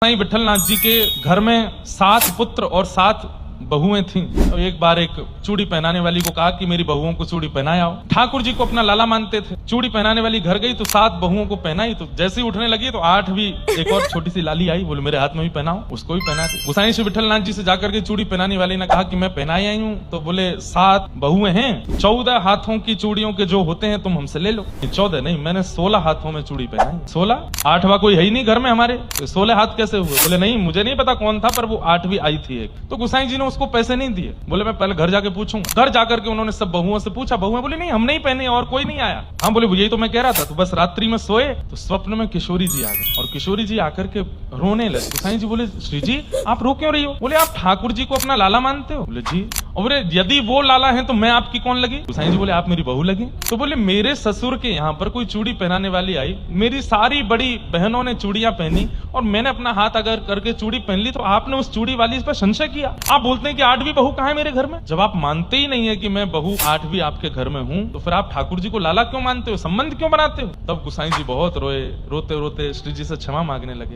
साईं विठलनाथ जी के घर में 7 पुत्र और 7 बहुएं थीं। तो एक बार एक चूड़ी पहनाने वाली को कहा कि मेरी बहुओं को चूड़ी पहनाया हो। ठाकुर जी को अपना लाला मानते थे। चूड़ी पहनाने वाली घर गई तो 7 बहुओं को पहनाई, तो जैसे ही उठने लगी तो 8वीं एक और छोटी सी लाली आई, बोले मेरे हाथ में भी पहनाओ, उसको भी पहना दी। गोसाई श्री विठलनाथ जी से जाकर के चूड़ी पहनाने वाली ने कहा कि मैं पहनाई आई हूँ। तो बोले 7 बहुएं हैं, 14 हाथों की चूड़ियों के जो होते हैं तुम हमसे ले लो। 14 नहीं, मैंने 16 हाथों में चूड़ी पहनाई। 16? 8वां कोई है ही नहीं घर में हमारे, 16 हाथ कैसे हुए? बोले नहीं, मुझे नहीं पता कौन था, पर वो 8वीं आई थी एक। तो गोसाई जी ने उसको पैसे नहीं दिए। बोले मैं पहले घर जाके पूछूंगा। घर जाकर के उन्होंने सब बहुओं से पूछा, बहुएं बोली नहीं, हम नहीं पहने और कोई नहीं आया। हम बोले यही तो मैं कह रहा था। तो बस रात्रि में सोए तो स्वप्न में किशोरी जी आ गए और किशोरी जी आकर के रोने लगे। गोसाई जी बोले श्री जी आप रो क्यों रही हो? बोले आप ठाकुर जी को अपना लाला मानते हो? बोले जी। और बोले यदि वो लाला है तो मैं आपकी कौन लगी? गोसाई जी बोले आप मेरी बहू लगी। तो बोले मेरे ससुर के यहाँ पर कोई चूड़ी पहनाने वाली आई, मेरी सारी बड़ी बहनों ने चूड़ियां पहनी और मैंने अपना हाथ अगर करके चूड़ी पहन ली, तो आपने उस चूड़ी वाली पर संशय किया। आप बोलते हैं कि 8वीं बहू कहाँ है मेरे घर में? जब आप मानते ही नहीं है कि मैं बहू 8वीं आपके घर में हूँ, तो फिर आप ठाकुर जी को लाला क्यों मानते हो? संबंध क्यों बनाते हो? तब गोसाई जी बहुत रोए। रोते रोते श्री जी से क्षमा मांगने लगे।